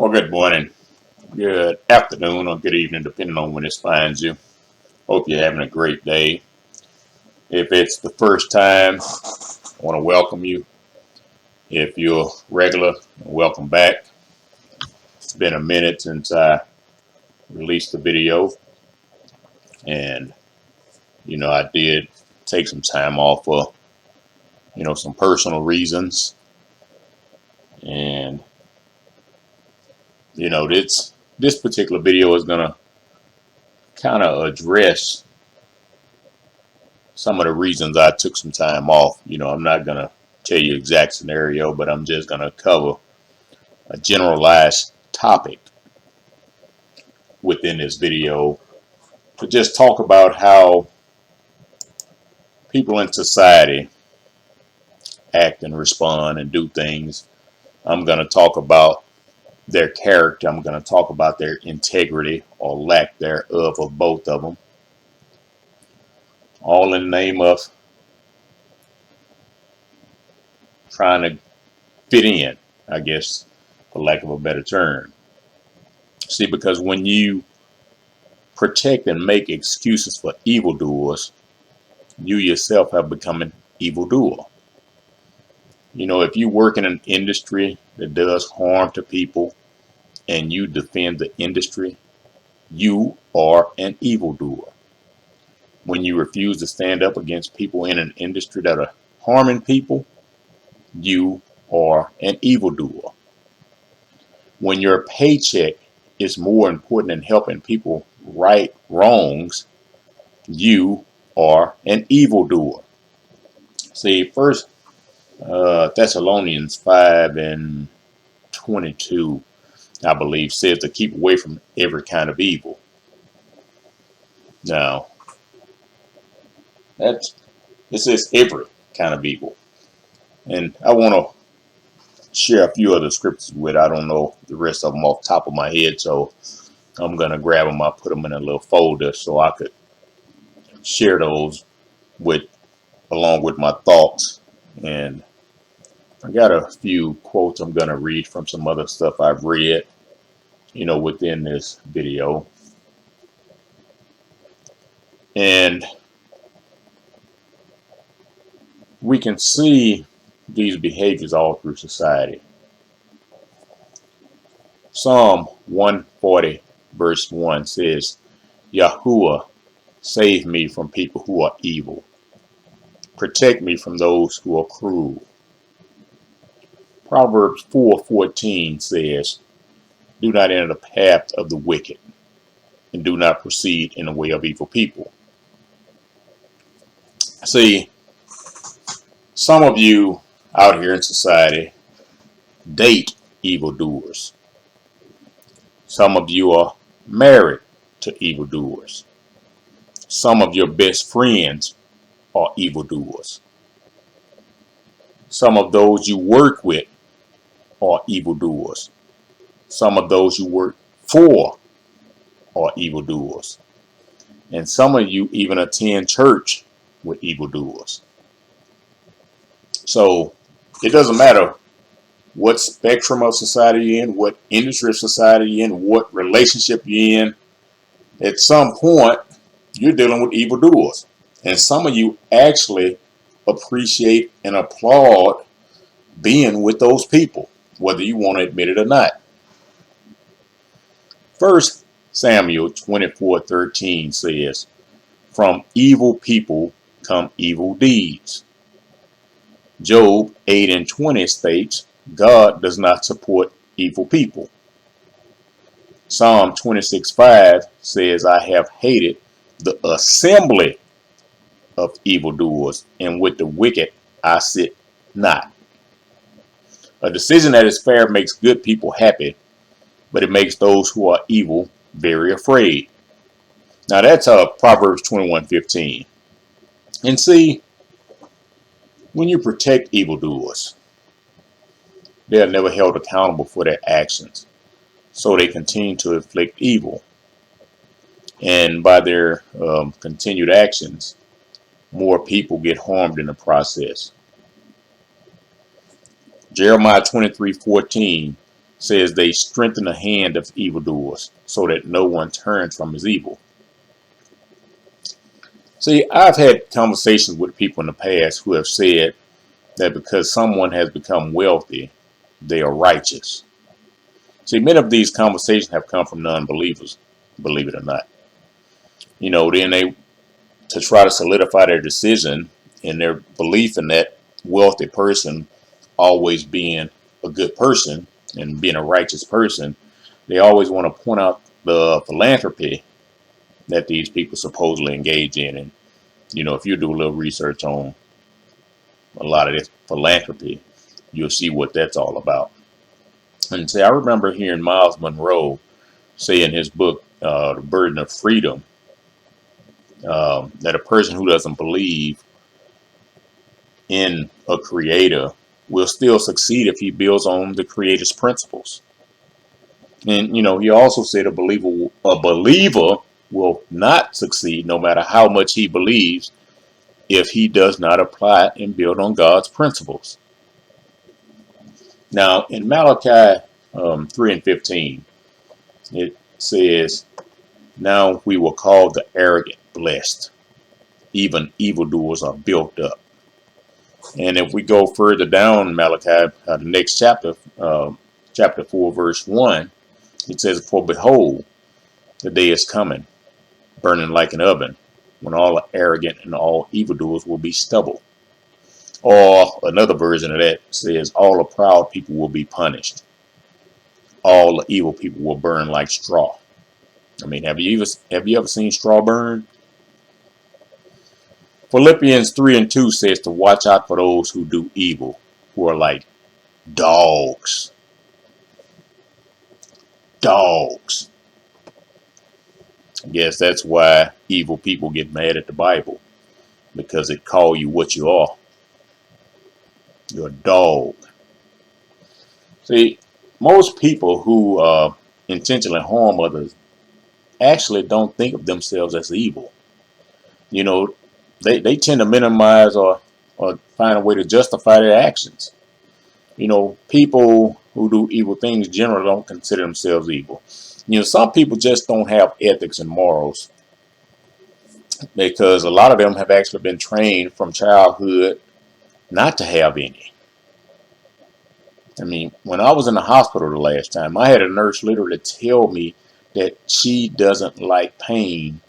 Well, good morning, good afternoon, or good evening, depending on when this finds you. Hope you're having a great day. If it's the first time, I want to welcome you. If you're regular, welcome back. It's been a minute since I released the video, and I did take some time off for some personal reasons, and this particular video is gonna kind of address some of the reasons I took some time off. I'm not going to tell you exact scenario, but I'm just going to cover a generalized topic within this video to just talk about how people in society act and respond and do things. I'm going to talk about their character. I'm going to talk about their integrity or lack thereof of both of them. All in the name of trying to fit in, I guess, for lack of a better term. See, because when you protect and make excuses for evildoers, you yourself have become an evildoer. If you work in an industry that does harm to people and you defend the industry, you are an evildoer. When you refuse to stand up against people in an industry that are harming people, you are an evildoer. When your paycheck is more important than helping people right wrongs, you are an evildoer. See, First Thessalonians 5:22, I believe, says to keep away from every kind of evil. Now, it says every kind of evil, and I want to share a few other scriptures with. I don't know the rest of them off the top of my head, so I'm gonna grab them. I put them in a little folder so I could share those with along with my thoughts. And I got a few quotes I'm gonna read from some other stuff I've read, within this video. And we can see these behaviors all through society. Psalm 140 verse 1 says, Yahuwah, save me from people who are evil. Protect me from those who are cruel. Proverbs 4:14 says, do not enter the path of the wicked, and do not proceed in the way of evil people. See, some of you out here in society date evildoers. Some of you are married to evildoers. Some of your best friends are evildoers. Some of those you work with are evildoers. Some of those you work for are evildoers. And some of you even attend church with evildoers. So it doesn't matter what spectrum of society you're in, what industry of society you're in, what relationship you're in. At some point, you're dealing with evildoers. And some of you actually appreciate and applaud being with those people, whether you want to admit it or not. 1 Samuel 24:13 says, from evil people come evil deeds. Job 8:20 states, God does not support evil people. Psalm 26:5 says, I have hated the assembly of evildoers, and with the wicked I sit not. A decision that is fair makes good people happy, but it makes those who are evil very afraid. Now that's Proverbs 21:15. And see, when you protect evildoers, they are never held accountable for their actions, so they continue to inflict evil. And by their continued actions, more people get harmed in the process. Jeremiah 23:14 says they strengthen the hand of evildoers so that no one turns from his evil. See, I've had conversations with people in the past who have said that because someone has become wealthy, they are righteous. See, many of these conversations have come from non-believers, believe it or not. Then they, to try to solidify their decision and their belief in that wealthy person always being a good person and being a righteous person, they always want to point out the philanthropy that these people supposedly engage in. And, if you do a little research on a lot of this philanthropy, you'll see what that's all about. And see, I remember hearing Miles Monroe say in his book, The Burden of Freedom, that a person who doesn't believe in a creator will still succeed if he builds on the creator's principles. And he also said a believer will not succeed no matter how much he believes if he does not apply and build on God's principles. Now in Malachi 3:15, it says, "Now we will call the arrogant blessed, even evildoers are built up." And if we go further down Malachi, the next chapter, chapter 4, verse 1, it says, "For behold, the day is coming, burning like an oven, when all the arrogant and all evildoers will be stubble." Or another version of that says, "All the proud people will be punished. All the evil people will burn like straw." I mean, have you ever seen straw burn? Philippians 3:2 says to watch out for those who do evil, who are like dogs. Dogs. I guess that's why evil people get mad at the Bible, because it calls you what you are. You're a dog. See, most people who intentionally harm others actually don't think of themselves as evil. They tend to minimize or find a way to justify their actions. People who do evil things generally don't consider themselves evil. Some people just don't have ethics and morals, because a lot of them have actually been trained from childhood not to have any. I mean, when I was in the hospital the last time, I had a nurse literally tell me that she doesn't like pain,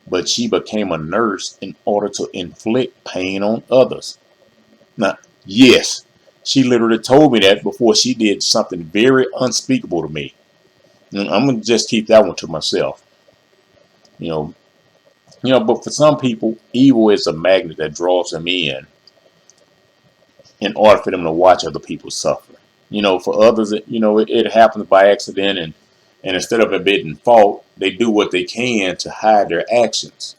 but she became a nurse in order to inflict pain on others. Now, yes, she literally told me that before she did something very unspeakable to me. And I'm going to just keep that one to myself. But for some people, evil is a magnet that draws them in order for them to watch other people suffer. For others, it happens by accident, and instead of admitting fault, they do what they can to hide their actions.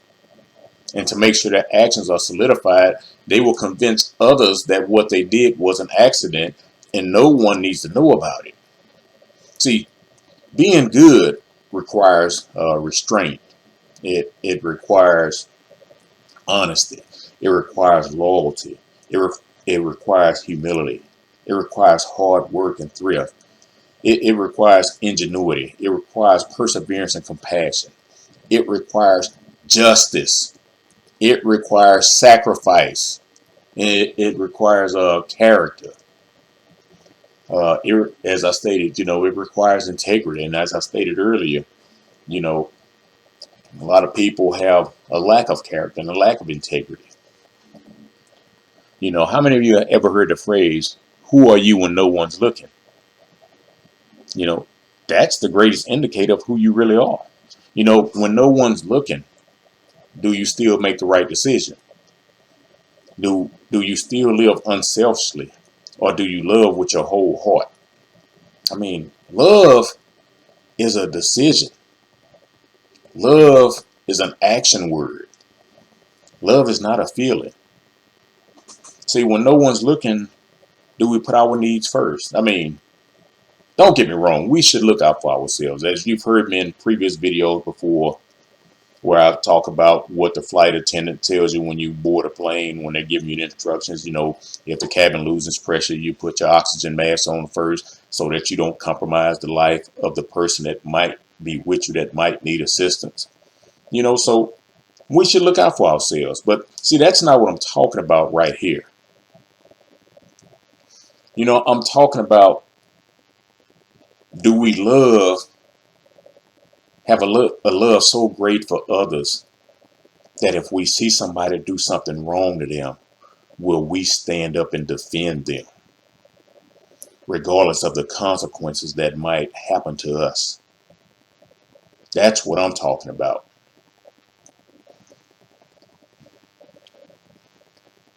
And to make sure their actions are solidified, they will convince others that what they did was an accident and no one needs to know about it. See, being good requires restraint. It requires honesty. It requires loyalty. It requires humility. It requires hard work and thrift. It requires ingenuity. It requires perseverance and compassion. It requires justice. It requires sacrifice. It requires character. As I stated, it requires integrity. And as I stated earlier, a lot of people have a lack of character and a lack of integrity. How many of you have ever heard the phrase, "Who are you when no one's looking?" That's the greatest indicator of who you really are. When no one's looking, do you still make the right decision? Do you still live unselfishly, or do you love with your whole heart? I mean, love is a decision. Love is an action word. Love is not a feeling. See, when no one's looking, do we put our needs first? I mean, don't get me wrong. We should look out for ourselves. As you've heard me in previous videos before, where I talk about what the flight attendant tells you when you board a plane, when they're giving you the instructions. If the cabin loses pressure, you put your oxygen mask on first so that you don't compromise the life of the person that might be with you that might need assistance. So we should look out for ourselves. But see, that's not what I'm talking about right here. I'm talking about, do we have a love so great for others that if we see somebody do something wrong to them, will we stand up and defend them, regardless of the consequences that might happen to us? That's what I'm talking about.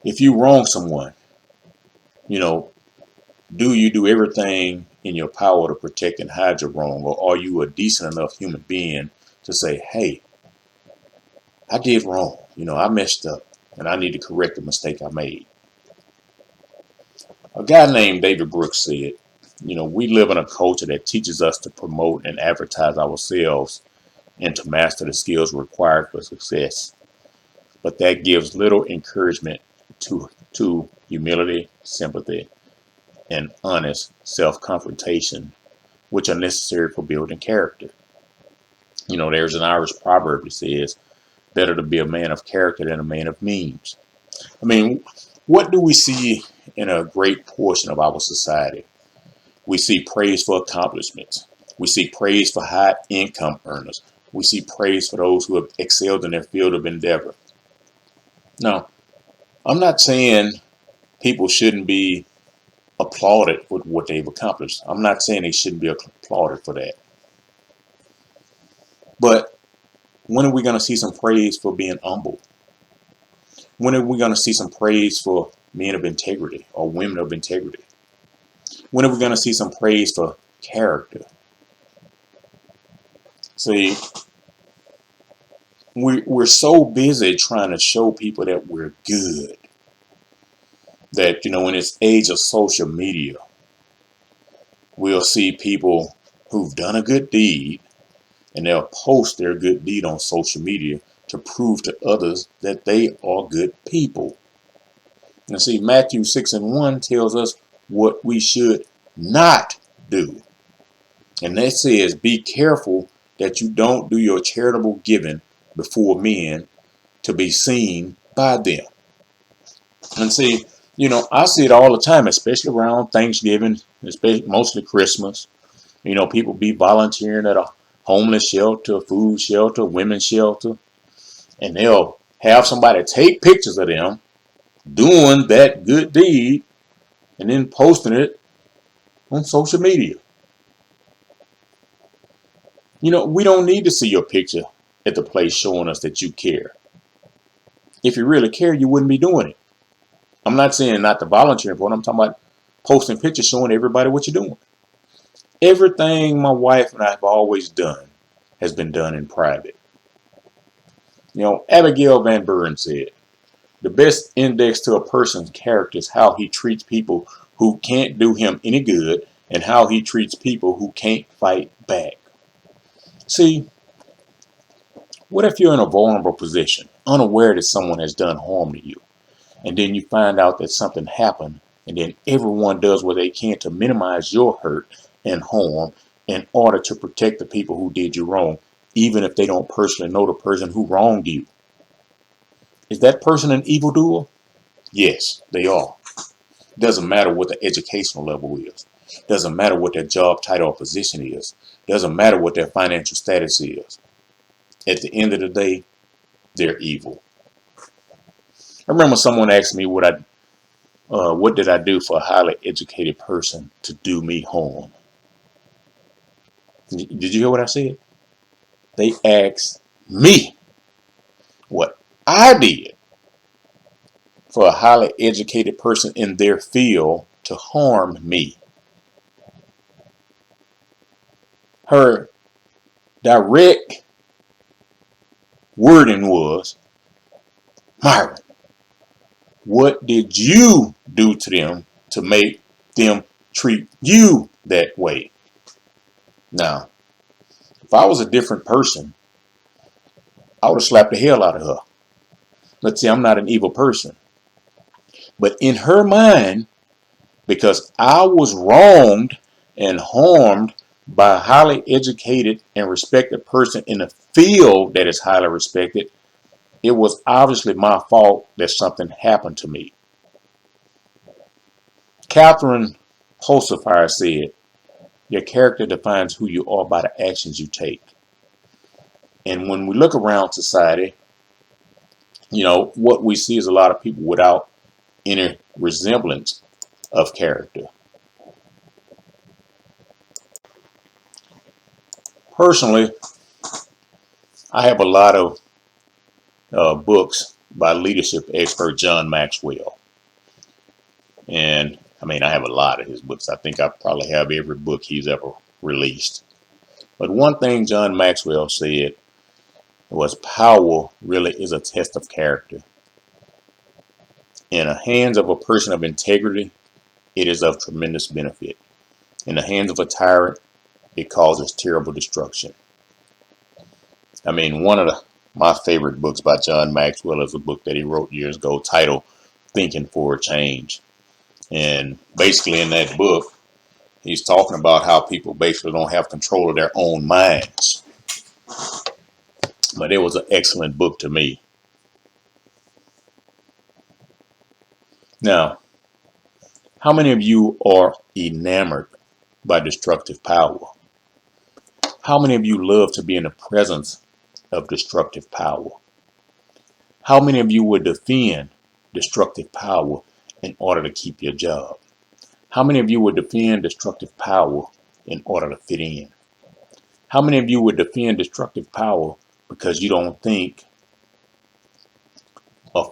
If you wrong someone, you know, do you do everything in your power to protect and hide your wrong? Or are you a decent enough human being to say, hey, I did wrong. I messed up and I need to correct the mistake I made? A guy named David Brooks said, we live in a culture that teaches us to promote and advertise ourselves and to master the skills required for success. But that gives little encouragement to humility, sympathy, and honest self-confrontation, which are necessary for building character. There's an Irish proverb that says, better to be a man of character than a man of means. I mean, what do we see in a great portion of our society? We see praise for accomplishments. We see praise for high income earners. We see praise for those who have excelled in their field of endeavor. Now, I'm not saying people shouldn't be applauded for what they've accomplished. I'm not saying they shouldn't be applauded for that. But when are we going to see some praise for being humble? When are we going to see some praise for men of integrity or women of integrity? When are we going to see some praise for character? See, we're so busy trying to show people that we're good that, in this age of social media, we'll see people who've done a good deed and they'll post their good deed on social media to prove to others that they are good people. And see, Matthew 6:1 tells us what we should not do. And that says, be careful that you don't do your charitable giving before men to be seen by them. And see, I see it all the time, especially around Thanksgiving, especially mostly Christmas. People be volunteering at a homeless shelter, food shelter, women's shelter, and they'll have somebody take pictures of them doing that good deed and then posting it on social media. We don't need to see your picture at the place showing us that you care. If you really care, you wouldn't be doing it. I'm not saying not to volunteer for it. I'm talking about posting pictures showing everybody what you're doing. Everything my wife and I have always done has been done in private. Abigail Van Buren said, the best index to a person's character is how he treats people who can't do him any good and how he treats people who can't fight back. See, what if you're in a vulnerable position, unaware that someone has done harm to you, and then you find out that something happened, and then everyone does what they can to minimize your hurt and harm in order to protect the people who did you wrong, even if they don't personally know the person who wronged you? Is that person an evildoer? Yes, they are. Doesn't matter what the educational level is. Doesn't matter what their job title or position is. Doesn't matter what their financial status is. At the end of the day, they're evil. I remember someone asked me what did I do for a highly educated person to do me harm? Did you hear what I said? They asked me what I did for a highly educated person in their field to harm me. Her direct wording was, Myron, what did you do to them to make them treat you that way? Now, if I was a different person, I would have slapped the hell out of her. But see, I'm not an evil person. But in her mind, because I was wronged and harmed by a highly educated and respected person in a field that is highly respected, it was obviously my fault that something happened to me. Catherine Pulsifier said, your character defines who you are by the actions you take. And when we look around society, what we see is a lot of people without any resemblance of character. Personally, I have a lot of books by leadership expert John Maxwell. And I have a lot of his books. I think I probably have every book he's ever released. But one thing John Maxwell said was power really is a test of character. In the hands of a person of integrity, it is of tremendous benefit. In the hands of a tyrant, it causes terrible destruction. One of my favorite books by John Maxwell is a book that he wrote years ago titled Thinking for a Change. And basically in that book, he's talking about how people basically don't have control of their own minds. But it was an excellent book to me. Now, how many of you are enamored by destructive power? How many of you love to be in the presence of destructive power? How many of you would defend destructive power in order to keep your job? How many of you would defend destructive power in order to fit in? How many of you would defend destructive power because you don't think a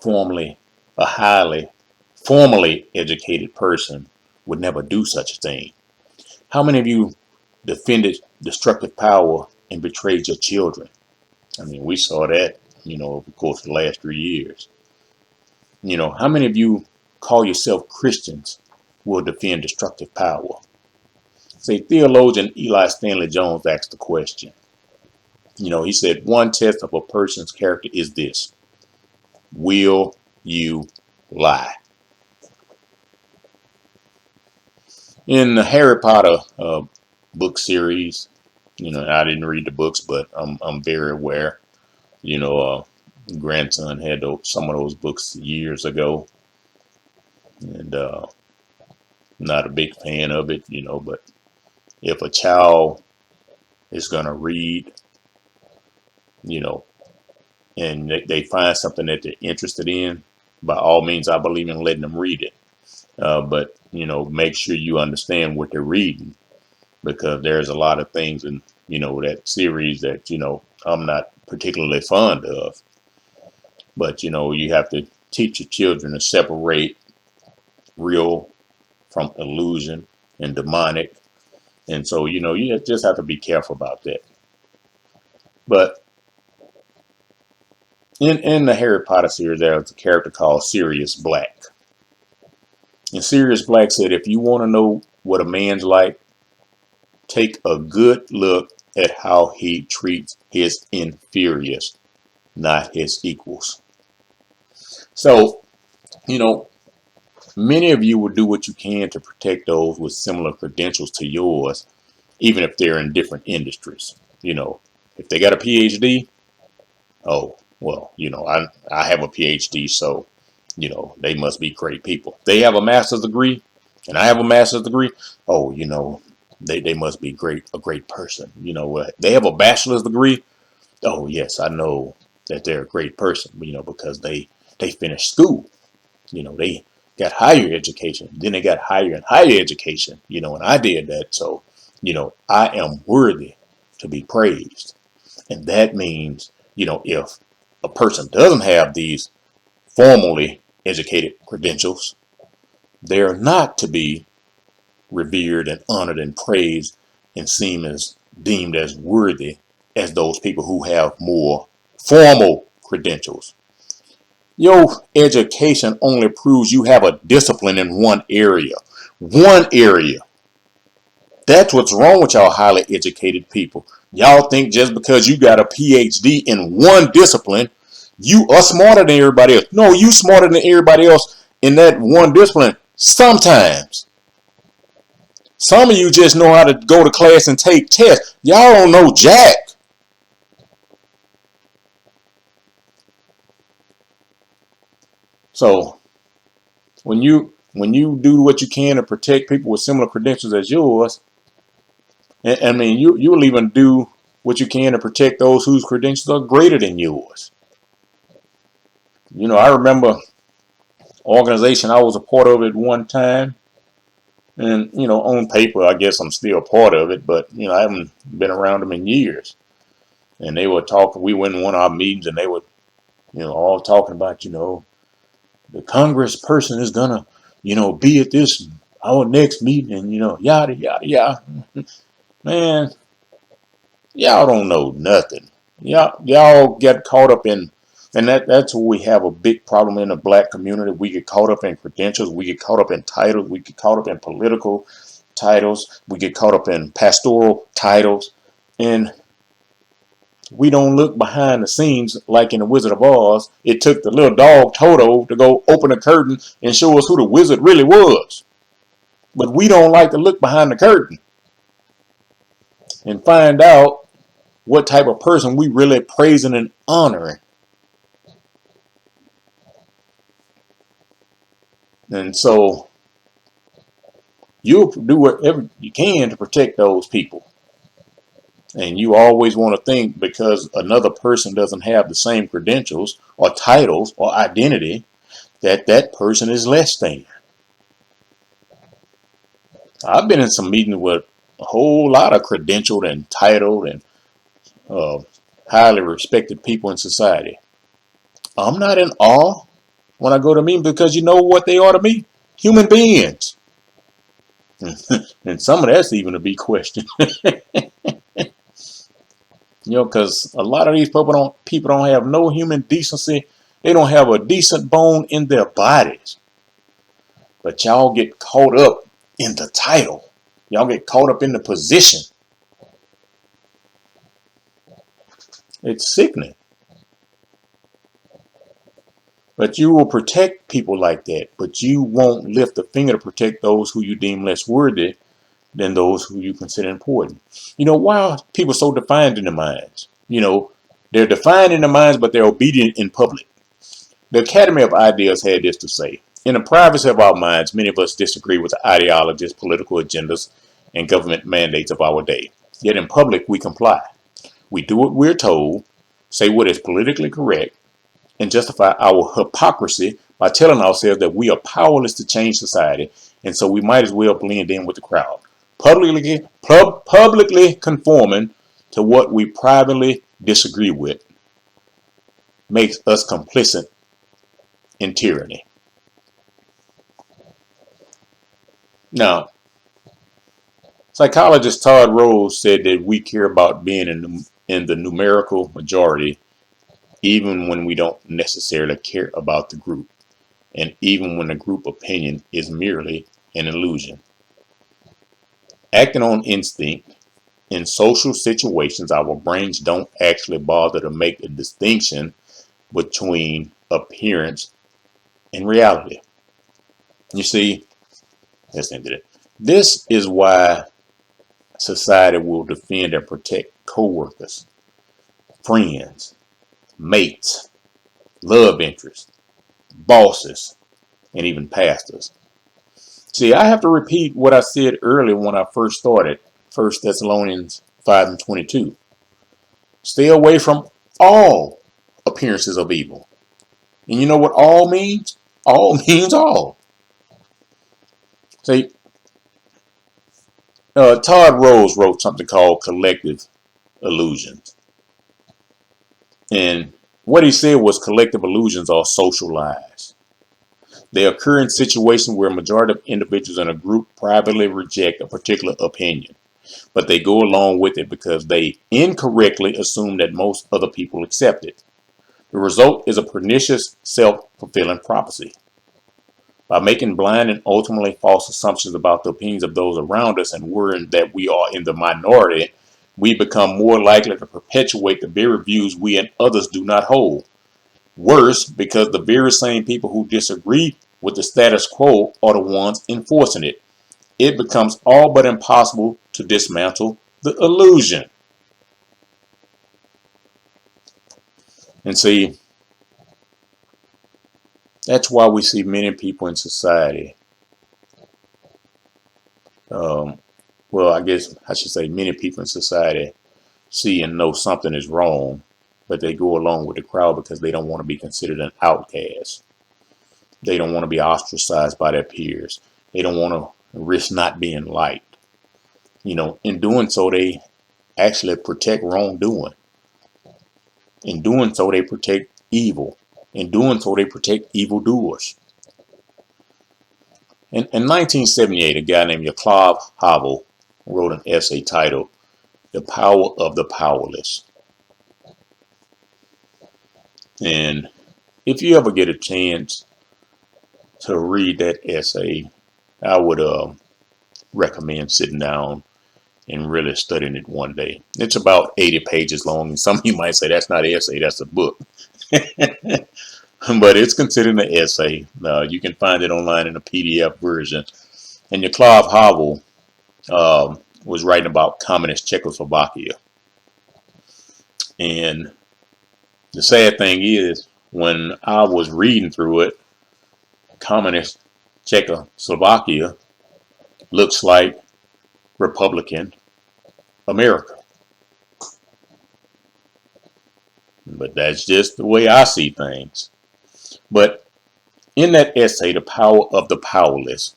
highly formally educated person would never do such a thing? How many of you defended destructive power and betrayed your children? We saw that, over the course of the last 3 years. How many of you call yourself Christians will defend destructive power? Say, theologian Eli Stanley Jones asked the question. He said, one test of a person's character is this: will you lie? In the Harry Potter book series, I didn't read the books, but I'm very aware. Grandson had some of those books years ago, and not a big fan of it, but if a child is going to read, and they find something that they're interested in, by all means, I believe in letting them read it. But, make sure you understand what they're reading, because there's a lot of things in, that series that, I'm not particularly fond of. But, you have to teach your children to separate real from illusion and demonic. And so, you just have to be careful about that. But in the Harry Potter series, there's a character called Sirius Black. And Sirius Black said, if you want to know what a man's like, take a good look at how he treats his inferiors, not his equals. So, many of you will do what you can to protect those with similar credentials to yours, even if they're in different industries. If they got a PhD, oh, well, I have a PhD, so, they must be great people. They have a master's degree and I have a master's degree. Oh, they must be a great person. They have a bachelor's degree. Oh, yes, I know that they're a great person, because they finished school. They got higher education. Then they got higher and higher education, and I did that. So, I am worthy to be praised. And that means, if a person doesn't have these formally educated credentials, they're not to be revered and honored and praised and deemed as worthy as those people who have more formal credentials. Your education only proves you have a discipline in one area. One area. That's what's wrong with y'all highly educated people. Y'all think just because you got a PhD in one discipline, you are smarter than everybody else. No, you smarter than everybody else in that one discipline. Sometimes. Some of you just know how to go to class and take tests. Y'all don't know jack. So when you do what you can to protect people with similar credentials as yours, I mean you'll even do what you can to protect those whose credentials are greater than yours. I remember organization I was a part of at one time, and on paper I guess I'm still part of it, but I haven't been around them in years. And they were talking. We went in one of our meetings, and they were all talking about the Congress person is gonna be at this our next meeting, and yada yada yada. Man, y'all don't know nothing. Y'all get caught up in, and that's where we have a big problem in the black community. We get caught up in credentials, we get caught up in titles, we get caught up in political titles, we get caught up in pastoral titles, and we don't look behind the scenes like in the Wizard of Oz. It took the little dog Toto to go open the curtain and show us who the wizard really was. But we don't like to look behind the curtain and find out what type of person we really praising and honoring. And so you'll do whatever you can to protect those people. And you always want to think because another person doesn't have the same credentials or titles or identity that person is less than. I've been in some meetings with a whole lot of credentialed and titled and uh, highly respected people in society. I'm not in awe when I go to meetings because you know what they are to me? Human beings. And some of that's even to be questioned. Because a lot of these people don't have no human decency. They don't have a decent bone in their bodies. But y'all get caught up in the title. Y'all get caught up in the position. It's sickening. But you will protect people like that. But you won't lift a finger to protect those who you deem less worthy than those who you consider important. Why are people so defined in their minds? They're defined in their minds, but they're obedient in public. The Academy of Ideas had this to say. In the privacy of our minds, many of us disagree with the ideologies, political agendas, and government mandates of our day. Yet in public, we comply. We do what we're told, say what is politically correct, and justify our hypocrisy by telling ourselves that we are powerless to change society, and so we might as well blend in with the crowd. Publicly conforming to what we privately disagree with makes us complicit in tyranny. Now, psychologist Todd Rose said that we care about being in the numerical majority even when we don't necessarily care about the group, and even when the group opinion is merely an illusion. Acting on instinct, in social situations, our brains don't actually bother to make a distinction between appearance and reality. You see, let's end it. This is why society will defend and protect co-workers, friends, mates, love interests, bosses, and even pastors. See, I have to repeat what I said earlier when I first started, 1 Thessalonians 5:22. Stay away from all appearances of evil. And you know what all means? All means all. See, Todd Rose wrote something called Collective Illusions. And what he said was collective illusions are social lies. They occur in situations where a majority of individuals in a group privately reject a particular opinion, but they go along with it because they incorrectly assume that most other people accept it. The result is a pernicious, self-fulfilling prophecy. By making blind and ultimately false assumptions about the opinions of those around us and worrying that we are in the minority, we become more likely to perpetuate the very views we and others do not hold. Worse, because the very same people who disagree with the status quo are the ones enforcing it. It becomes all but impossible to dismantle the illusion. And see, that's why we see many people in society. Well, I guess I should say many people in society see and know something is wrong, but they go along with the crowd because they don't want to be considered an outcast. They don't want to be ostracized by their peers. They don't want to risk not being liked. In doing so, they actually protect wrongdoing. In doing so, they protect evil. In doing so, they protect evildoers. In 1978, a guy named Vaclav Havel wrote an essay titled "The Power of the Powerless." And if you ever get a chance to read that essay, I would recommend sitting down and really studying it one day. It's about 80 pages long, and some of you might say that's not an essay, that's a book. But it's considered an essay. You can find it online in a PDF version. And Vaclav Havel was writing about communist Czechoslovakia. And the sad thing is, when I was reading through it, communist Czechoslovakia looks like Republican America. But that's just the way I see things. But in that essay, The Power of the Powerless,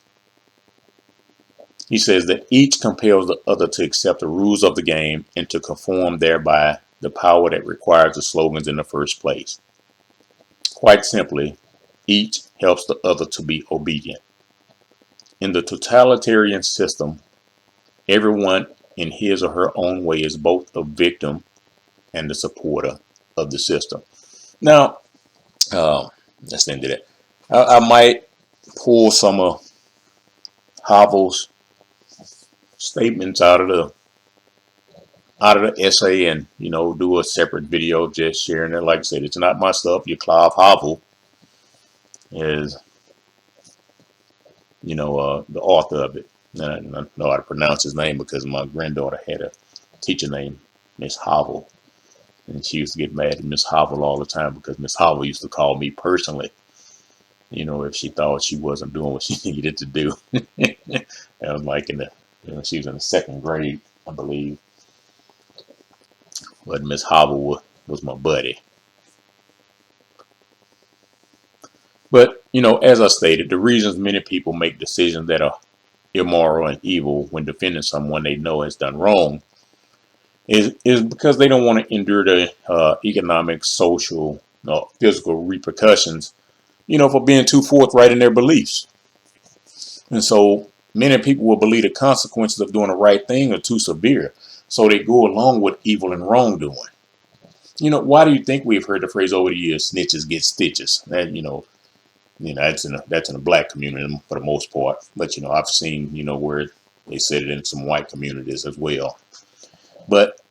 he says that each compels the other to accept the rules of the game and to conform thereby the power that requires the slogans in the first place. Quite simply, each helps the other to be obedient. In the totalitarian system, everyone in his or her own way is both a victim and the supporter of the system. Now, let's end it. I might pull some of Havel's statements out of the essay and do a separate video just sharing it. Like I said, it's not my stuff. Vaclav Havel is the author of it. And I know how to pronounce his name because my granddaughter had a teacher named Miss Havel, and she used to get mad at Miss Havel all the time because Miss Havel used to call me personally, if she thought she wasn't doing what she needed to do. That was like she was in the second grade, I believe. But Miss Havel was my buddy. But, as I stated, the reasons many people make decisions that are immoral and evil when defending someone they know has done wrong is because they don't want to endure the economic, social, physical repercussions, for being too forthright in their beliefs. And so many people will believe the consequences of doing the right thing are too severe. So they go along with evil and wrongdoing. Why do you think we've heard the phrase over the years, snitches get stitches? That, that's in the black community for the most part. But, I've seen, where they said it in some white communities as well. But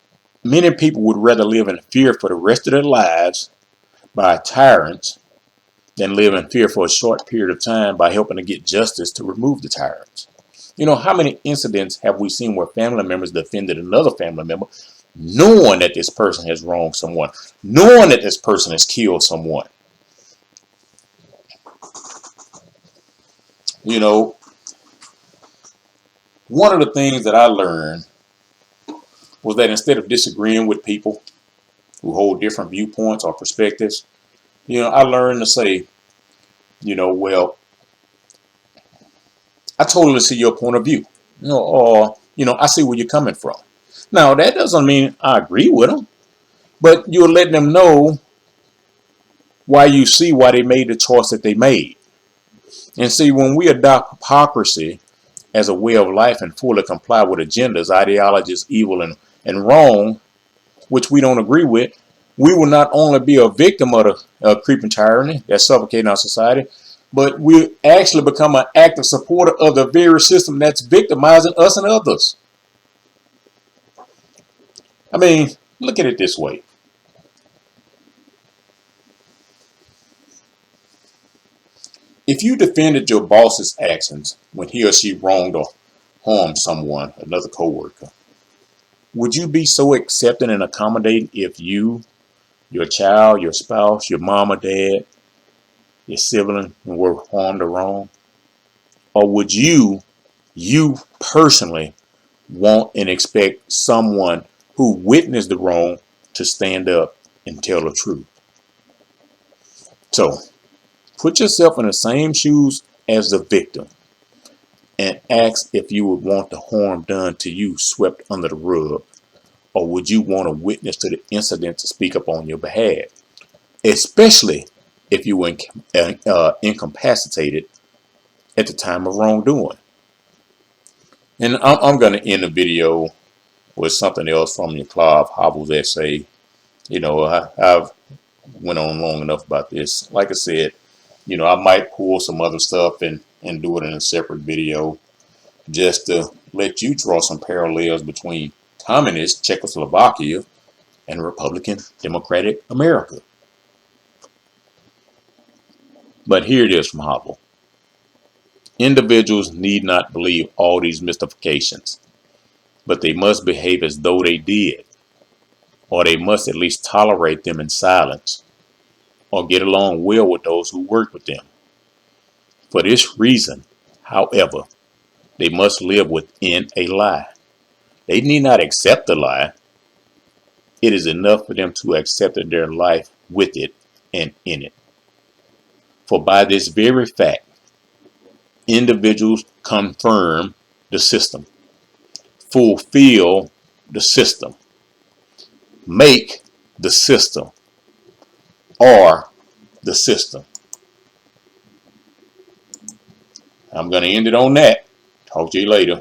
many people would rather live in fear for the rest of their lives by tyrants than live in fear for a short period of time by helping to get justice to remove the tyrants. How many incidents have we seen where family members defended another family member knowing that this person has wronged someone, knowing that this person has killed someone? One of the things that I learned was that instead of disagreeing with people who hold different viewpoints or perspectives, I learned to say, well, I totally see your point of view, or, I see where you're coming from. Now, that doesn't mean I agree with them, but you're letting them know why you see why they made the choice that they made. And see, when we adopt hypocrisy as a way of life and fully comply with agendas, ideologies, evil and wrong, which we don't agree with, we will not only be a victim of the creeping tyranny that's suffocating our society, but we actually become an active supporter of the very system that's victimizing us and others. I mean, look at it this way. If you defended your boss's actions when he or she wronged or harmed someone, another coworker, would you be so accepting and accommodating if you, your child, your spouse, your mom or dad, your sibling were harmed or wronged? Or would you personally want and expect someone who witnessed the wrong to stand up and tell the truth? So put yourself in the same shoes as the victim and ask if you would want the harm done to you swept under the rug, or would you want a witness to the incident to speak up on your behalf, especially if you were incapacitated at the time of wrongdoing. And I'm going to end the video with something else from your Clive Havel's essay. I've went on long enough about this. Like I said, I might pull some other stuff and do it in a separate video just to let you draw some parallels between communist Czechoslovakia and Republican Democratic America. But here it is from Havel. Individuals need not believe all these mystifications, but they must behave as though they did, or they must at least tolerate them in silence, or get along well with those who work with them. For this reason, however, they must live within a lie. They need not accept the lie. It is enough for them to accept their life with it and in it. For by this very fact, individuals confirm the system, fulfill the system, make the system, are the system. I'm going to end it on that. Talk to you later.